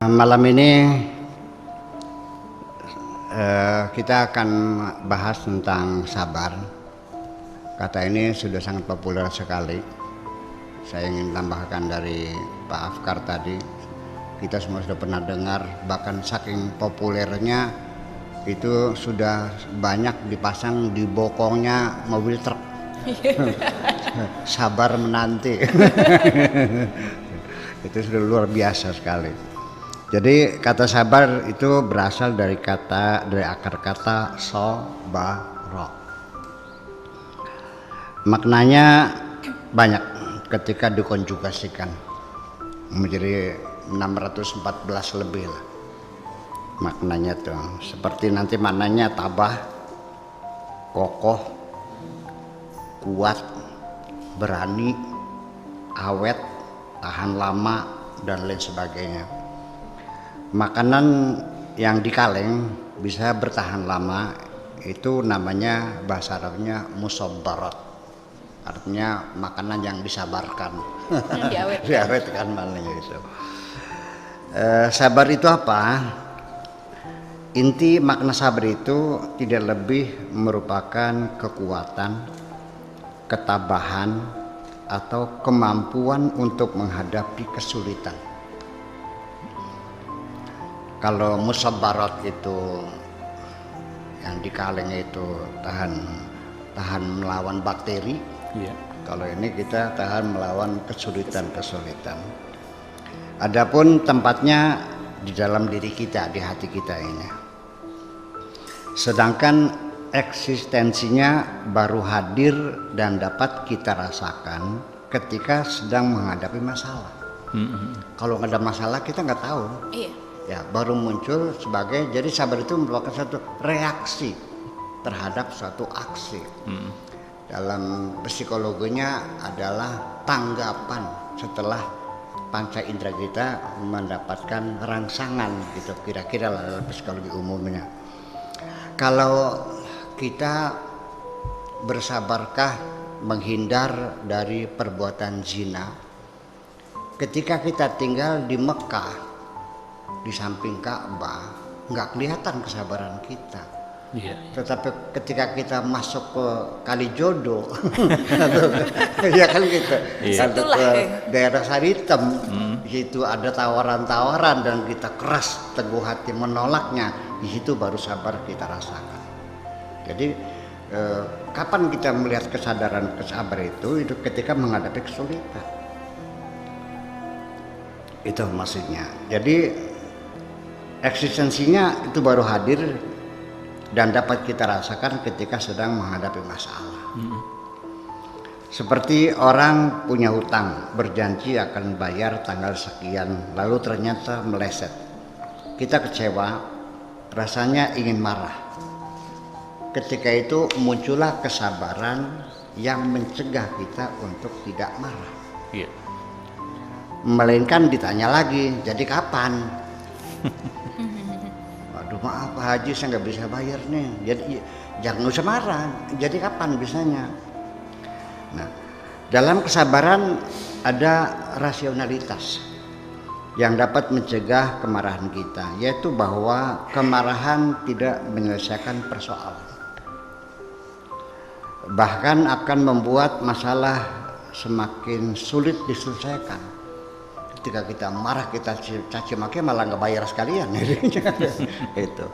Malam ini kita akan bahas tentang sabar. Kata ini sudah sangat populer sekali. Saya ingin tambahkan dari Pak Afkar tadi. Kita semua sudah pernah dengar, bahkan saking populernya itu sudah banyak dipasang di bokongnya mobil truk. Sabar menanti. Itu sudah luar biasa sekali. Jadi kata sabar itu berasal dari akar kata sobaro. Maknanya banyak ketika dikonjugasikan menjadi 614 lebih lah maknanya tuh. Seperti nanti maknanya tabah, kokoh, kuat, berani, awet, tahan lama, dan lain sebagainya. Makanan yang di kaleng bisa bertahan lama itu namanya bahasa Arabnya musobbarat, artinya makanan yang disabarkan, diawetkan malingnya itu. Sabar itu apa? Inti makna sabar itu tidak lebih merupakan kekuatan, ketabahan, atau kemampuan untuk menghadapi kesulitan. Kalau musabbarat itu yang di kaleng itu tahan melawan bakteri. Yeah. Kalau ini kita tahan melawan kesulitan. Adapun tempatnya di dalam diri kita, di hati kita ini. Sedangkan eksistensinya baru hadir dan dapat kita rasakan ketika sedang menghadapi masalah. Kalau nggak ada masalah kita nggak tahu. Iya. Ya, baru muncul sebagai, jadi sabar itu merupakan satu reaksi terhadap suatu aksi. Dalam psikologinya adalah tanggapan setelah panca indera kita mendapatkan rangsangan gitu, kira-kira lah dalam psikologi umumnya. Kalau kita bersabarkah menghindar dari perbuatan zina ketika kita tinggal di Mekah di samping Ka'bah, nggak kelihatan kesabaran kita. Iya. Tetapi ketika kita masuk ke Kalijodo, ya kan gitu, atau ke daerah Saritem, di situ ada tawaran-tawaran dan kita keras teguh hati menolaknya, di situ baru sabar kita rasakan. Jadi kapan kita melihat kesadaran kesabar itu ketika menghadapi kesulitan. Itu maksudnya. Jadi eksistensinya itu baru hadir dan dapat kita rasakan ketika sedang menghadapi masalah. Seperti orang punya hutang, berjanji akan bayar tanggal sekian, lalu ternyata meleset. Kita kecewa, rasanya ingin marah. Ketika itu muncullah kesabaran yang mencegah kita untuk tidak marah. Yeah. Melainkan ditanya lagi, jadi kapan? Waduh, maaf Pak Haji, saya nggak bisa bayar nih. Jadi jangan usah marah. Jadi kapan bisanya? Nah, dalam kesabaran ada rasionalitas yang dapat mencegah kemarahan kita, yaitu bahwa kemarahan tidak menyelesaikan persoalan, bahkan akan membuat masalah semakin sulit diselesaikan. Ketika kita marah, kita caci maki, malah nggak bayar sekalian. Itu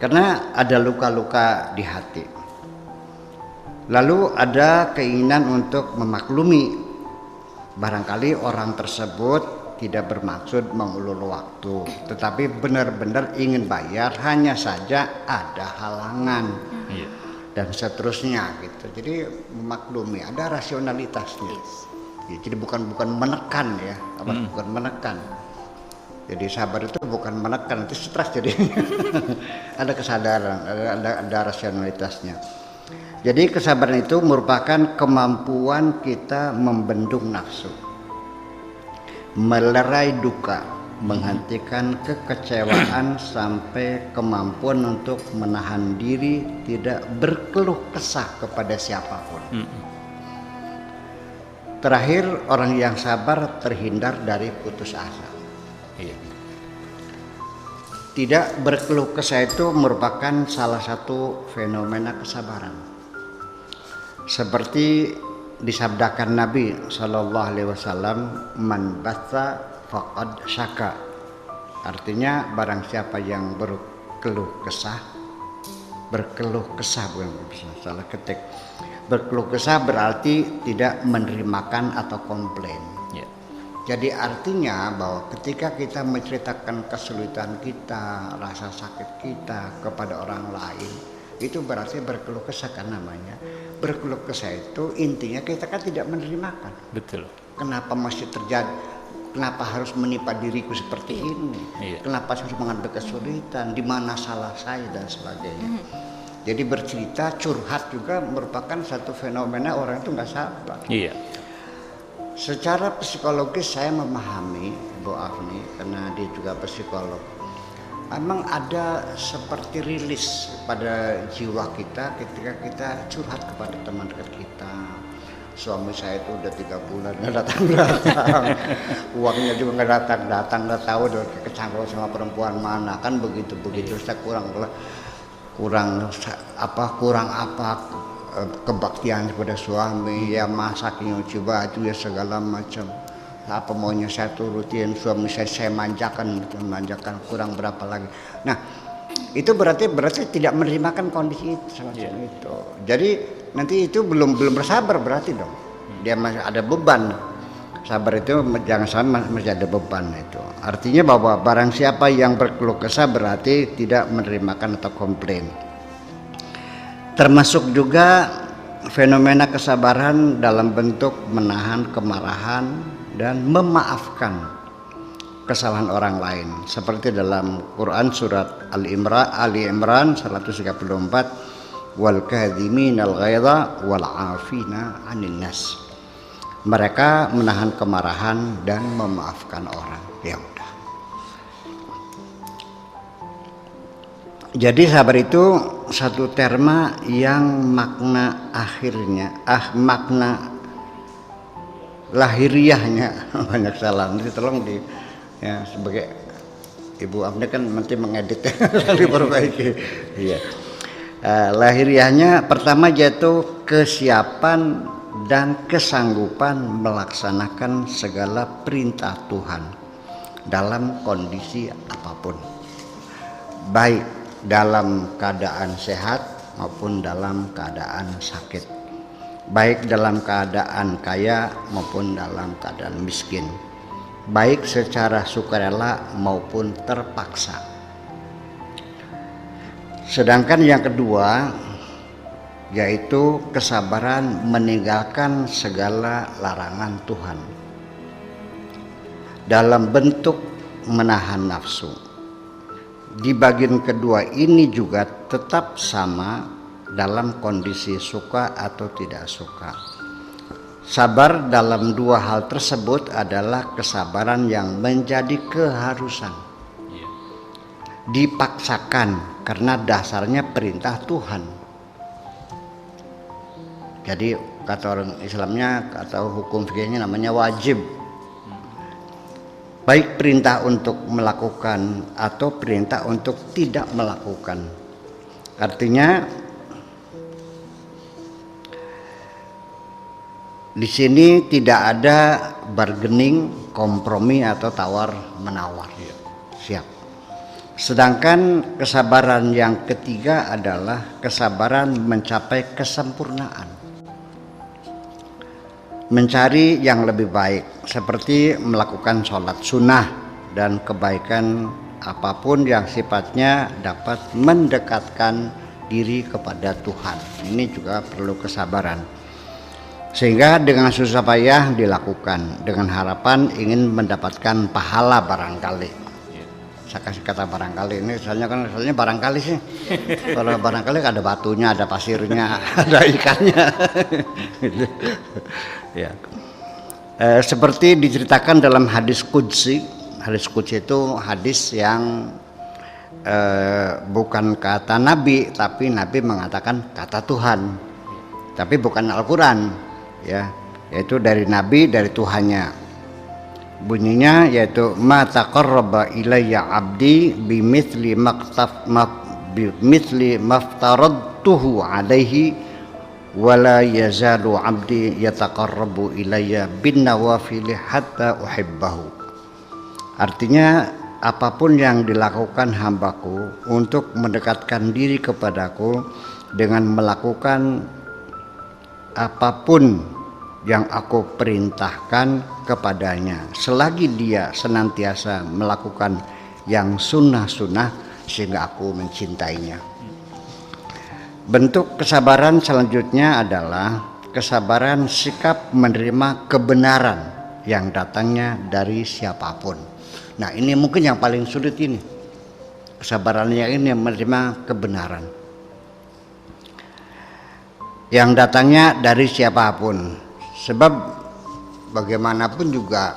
karena ada luka-luka di hati. Lalu ada keinginan untuk memaklumi. Barangkali orang tersebut tidak bermaksud mengulur waktu, tetapi benar-benar ingin bayar, hanya saja ada halangan. Dan seterusnya gitu. Jadi memaklumi, ada rasionalitasnya. Jadi bukan menekan ya, bukan menekan. Jadi sabar itu bukan menekan, itu stres jadi. Ada kesadaran, ada rasionalitasnya. Jadi kesabaran itu merupakan kemampuan kita membendung nafsu, melerai duka, menghentikan kekecewaan sampai kemampuan untuk menahan diri tidak berkeluh kesah kepada siapapun. Terakhir, orang yang sabar terhindar dari putus asa. Iya. tidak berkeluh kesah itu merupakan salah satu fenomena kesabaran. Seperti disabdakan Nabi Shallallahu Alaihi Wasallam, man batha faqad syaka. Artinya barang siapa yang berkeluh kesah bukan bisa salah ketik. Berkeluh kesah berarti tidak menerimakan atau komplain. Jadi artinya bahwa ketika kita menceritakan kesulitan kita, rasa sakit kita kepada orang lain, itu berarti berkeluh kesah kan namanya. Berkeluh kesah itu intinya kita kan tidak menerimakan. Betul. Kenapa masih terjadi? Kenapa harus menimpa diriku seperti ini? Kenapa harus menghadapi kesulitan? Di mana salah saya dan sebagainya. Jadi bercerita, curhat juga merupakan satu fenomena orang itu nggak sabar. Iya. Secara psikologis saya memahami Bu Afni karena dia juga psikolog. Memang ada seperti rilis pada jiwa kita ketika kita curhat kepada teman dekat kita. Suami saya itu udah 3 bulan nggak datang, uangnya juga nggak datang, nggak tahu udah kecanggung sama perempuan mana, kan begitu. Saya kurang apa kebaktian kepada suami, ya masak, nyuci baju, ya segala macam. Apa maunya saya turutin, suami saya manjakan, kurang berapa lagi. Nah, itu berarti tidak menerimakan kondisi itu semacam itu. Jadi nanti itu belum bersabar berarti dong. Dia masih ada beban. Sabar itu jangan sampai masih ada beban itu. Artinya bahwa barang siapa yang berkeluh kesah berarti tidak menerimakan atau komplain. Termasuk juga fenomena kesabaran dalam bentuk menahan kemarahan dan memaafkan kesalahan orang lain. Seperti dalam Quran surat Ali Imran 134, wal kadhiminal ghaidha wal 'afina 'anil nas. Mereka menahan kemarahan dan memaafkan orang. Ya udah. Jadi sabar itu satu terma yang makna akhirnya, makna lahiriahnya banyak salah. Nanti tolong sebagai Ibu Afni kan nanti mengedit diperbaiki. Iya. Lahiriahnya pertama yaitu kesiapan dan kesanggupan melaksanakan segala perintah Tuhan dalam kondisi apapun, baik dalam keadaan sehat maupun dalam keadaan sakit, baik dalam keadaan kaya maupun dalam keadaan miskin, baik secara sukarela maupun terpaksa. Sedangkan yang kedua yaitu kesabaran meninggalkan segala larangan Tuhan dalam bentuk menahan nafsu. Di bagian kedua ini juga tetap sama dalam kondisi suka atau tidak suka. Sabar dalam dua hal tersebut adalah kesabaran yang menjadi keharusan. Dipaksakan karena dasarnya perintah Tuhan. Jadi kata orang Islamnya atau hukum fikihnya namanya wajib. Baik perintah untuk melakukan atau perintah untuk tidak melakukan. Artinya di sini tidak ada bargaining, kompromi atau tawar menawar. Siap. Sedangkan kesabaran yang ketiga adalah kesabaran mencapai kesempurnaan. Mencari yang lebih baik seperti melakukan sholat sunnah dan kebaikan apapun yang sifatnya dapat mendekatkan diri kepada Tuhan. Ini juga perlu kesabaran sehingga dengan susah payah dilakukan dengan harapan ingin mendapatkan pahala barangkali. Saya kasih kata barangkali ini soalnya barangkali sih. Kalau barangkali ada batunya, ada pasirnya, ada ikannya. Ya. Seperti diceritakan dalam hadis qudsi. Hadis qudsi itu hadis yang bukan kata Nabi, tapi Nabi mengatakan kata Tuhan. Tapi bukan Al-Quran, ya, yaitu dari Nabi, dari Tuhannya. Bunyinya yaitu ma taqarraba ilayya 'abdi bimithli maftaradtuhu alaihi wala yazalu 'abdi yataqarrabu ilayya bin nawafili hatta uhibbahu. Artinya apapun yang dilakukan hambaku untuk mendekatkan diri kepadaku dengan melakukan apapun yang aku perintahkan kepadanya, selagi dia senantiasa melakukan yang sunnah-sunnah, sehingga aku mencintainya. Bentuk kesabaran selanjutnya adalah kesabaran sikap menerima kebenaran yang datangnya dari siapapun. Nah, ini mungkin yang paling sulit ini. Kesabarannya ini menerima kebenaran yang datangnya dari siapapun. Sebab bagaimanapun juga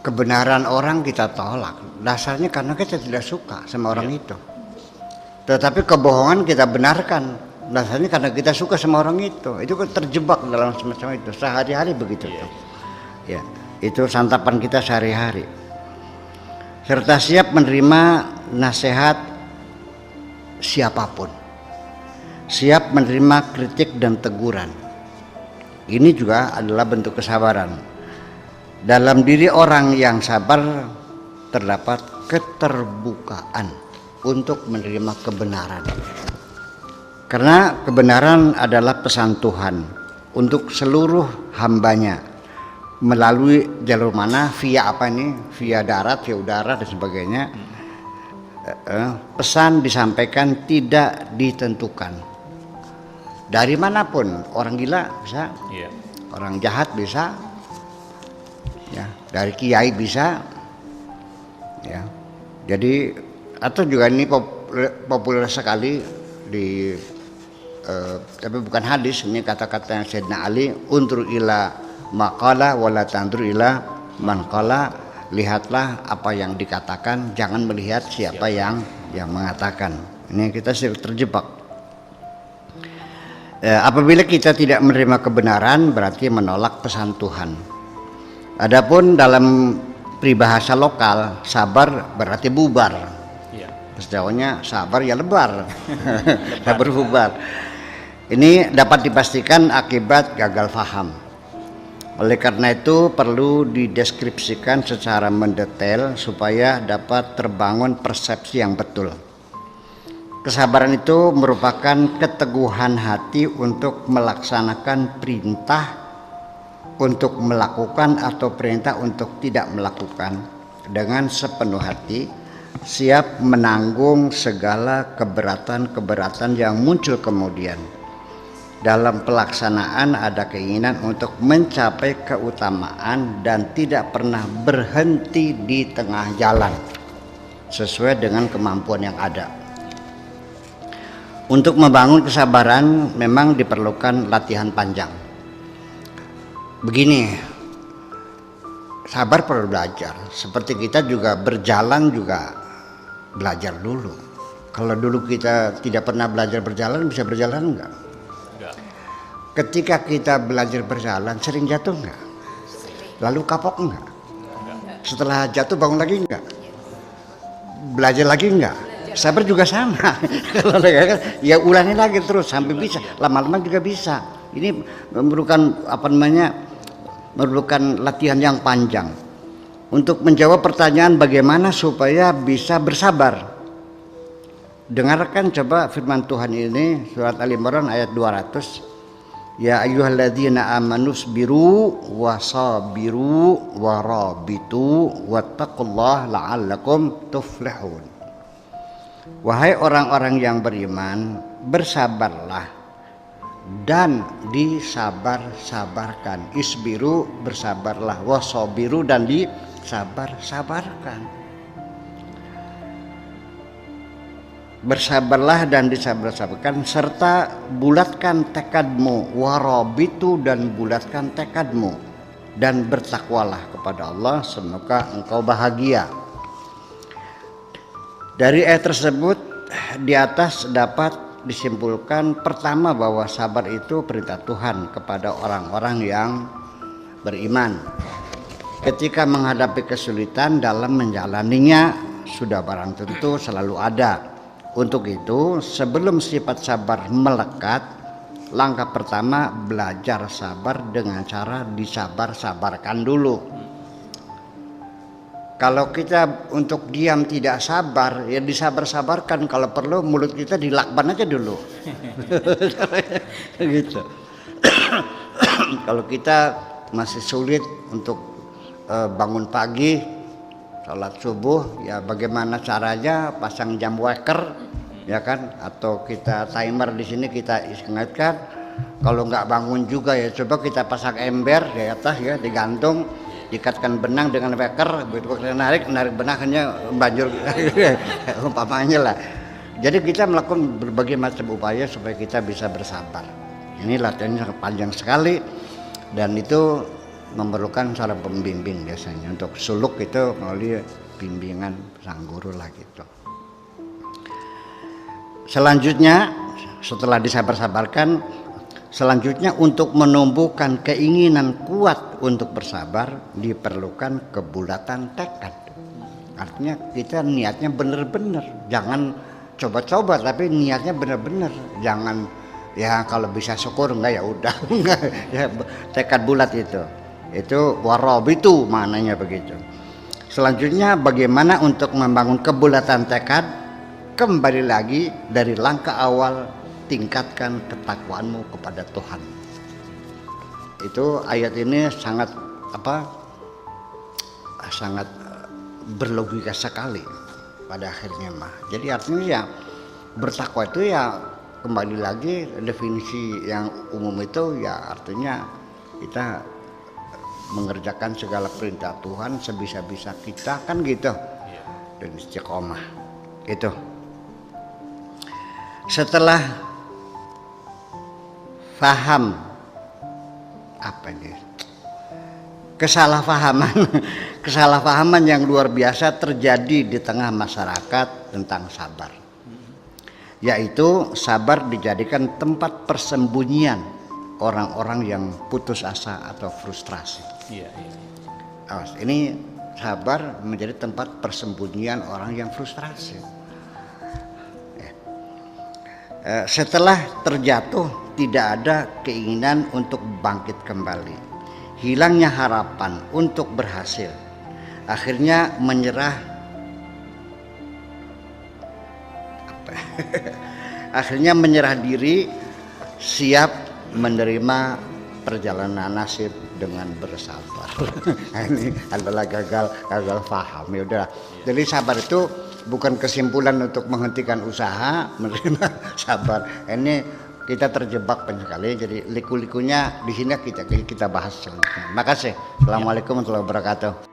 kebenaran orang kita tolak. Dasarnya karena kita tidak suka sama orang itu. Tetapi kebohongan kita benarkan. Dasarnya karena kita suka sama orang itu. Itu kan terjebak dalam semacam itu. Sehari-hari begitu. Ya, itu santapan kita sehari-hari. Serta siap menerima nasihat siapapun. Siap menerima kritik dan teguran. Ini juga adalah bentuk kesabaran. Dalam diri orang yang sabar terdapat keterbukaan untuk menerima kebenaran. Karena kebenaran adalah pesan Tuhan untuk seluruh hambanya. Melalui jalur mana? Via apa ini? Via darat, via udara dan sebagainya. Pesan disampaikan tidak ditentukan. Dari manapun, orang gila bisa, orang jahat bisa, ya, dari kiai bisa, ya. Jadi atau juga ini populer sekali di, tapi bukan hadis, ini kata-kata yang Sayyidina Ali, undur ila maqala wala tandur ila man qala, lihatlah apa yang dikatakan, jangan melihat siapa yang mengatakan. Ini kita sering terjebak. Apabila kita tidak menerima kebenaran berarti menolak pesan Tuhan. Adapun dalam peribahasa lokal, sabar berarti bubar. Sejauhnya sabar ya lebar. Sabar bubar. Ini dapat dipastikan akibat gagal faham. Oleh karena itu perlu dideskripsikan secara mendetail supaya dapat terbangun persepsi yang betul. Kesabaran itu merupakan keteguhan hati untuk melaksanakan perintah untuk melakukan atau perintah untuk tidak melakukan dengan sepenuh hati, siap menanggung segala keberatan-keberatan yang muncul kemudian. Dalam pelaksanaan ada keinginan untuk mencapai keutamaan dan tidak pernah berhenti di tengah jalan sesuai dengan kemampuan yang ada. Untuk membangun kesabaran memang diperlukan latihan panjang. Begini, sabar perlu belajar. Seperti kita juga berjalan juga belajar dulu. Kalau dulu kita tidak pernah belajar berjalan, bisa berjalan enggak? Ketika kita belajar berjalan, sering jatuh enggak? Lalu kapok enggak? Setelah jatuh bangun lagi enggak? Belajar lagi enggak? Sabar juga sama. Kalau ya ulangi lagi terus sampai bisa. Lama-lama juga bisa. Ini memerlukan memerlukan latihan yang panjang. Untuk menjawab pertanyaan bagaimana supaya bisa bersabar. Dengarkan coba firman Tuhan ini surat Ali Imran ayat 200. Ya ayyuhalladzina amanu sabiru wasabiru warabitu wattaqullaha la'allakum tuflihun. Wahai orang-orang yang beriman, bersabarlah dan disabar-sabarkan. Isbiru, bersabarlah. Wasabiru, dan disabar-sabarkan. Bersabarlah dan disabar-sabarkan, serta bulatkan tekadmu. Warabitu, dan bulatkan tekadmu. Dan bertakwalah kepada Allah, semoga engkau bahagia. Dari ayat tersebut di atas dapat disimpulkan pertama bahwa sabar itu perintah Tuhan kepada orang-orang yang beriman. ketika menghadapi kesulitan dalam menjalaninya sudah barang tentu selalu ada. Untuk itu, sebelum sifat sabar melekat, langkah pertama belajar sabar dengan cara disabar-sabarkan dulu. Kalau kita untuk diam tidak sabar, ya disabar-sabarkan. Kalau perlu mulut kita dilakban aja dulu. Gitu. Kalau kita masih sulit untuk bangun pagi, sholat subuh, ya bagaimana caranya pasang jam waker, ya kan? Atau kita timer di sini kita ingatkan. Kalau nggak bangun juga ya coba kita pasang ember di atas ya, digantung, dikatkan benang dengan waker, begitu kita narik benangnya banjur umpamanya lah. Jadi kita melakukan berbagai macam upaya supaya kita bisa bersabar. Ini latihannya sangat panjang sekali dan itu memerlukan seorang pembimbing biasanya. Untuk suluk itu melalui bimbingan sang guru lah gitu. Selanjutnya setelah disabar-sabarkan, selanjutnya untuk menumbuhkan keinginan kuat untuk bersabar diperlukan kebulatan tekad. Artinya kita niatnya benar-benar, jangan coba-coba tapi niatnya benar-benar. Jangan ya kalau bisa syukur enggak ya udah enggak ya, tekad bulat itu warabitu maknanya begitu. Selanjutnya bagaimana untuk membangun kebulatan tekad? Kembali lagi dari langkah awal, tingkatkan ketakwaanmu kepada Tuhan. Itu ayat ini sangat sangat berlogika sekali pada akhirnya mah. Jadi artinya ya bertakwa itu ya kembali lagi definisi yang umum itu ya artinya kita mengerjakan segala perintah Tuhan sebisa-bisa kita kan gitu. Dan istiqomah itu. Setelah faham kesalahpahaman yang luar biasa terjadi di tengah masyarakat tentang sabar, yaitu sabar dijadikan tempat persembunyian orang-orang yang putus asa atau frustrasi. Ini sabar menjadi tempat persembunyian orang yang frustrasi. Setelah terjatuh tidak ada keinginan untuk bangkit kembali, hilangnya harapan untuk berhasil, akhirnya menyerah diri, siap menerima perjalanan nasib dengan bersabar. Ini adalah gagal paham ya udah. Jadi sabar itu bukan kesimpulan untuk menghentikan usaha, menerima sabar. Ini kita terjebak banyak kali. Jadi liku-likunya di sini kita bahas selanjutnya. Makasih. Assalamualaikum warahmatullahi wabarakatuh.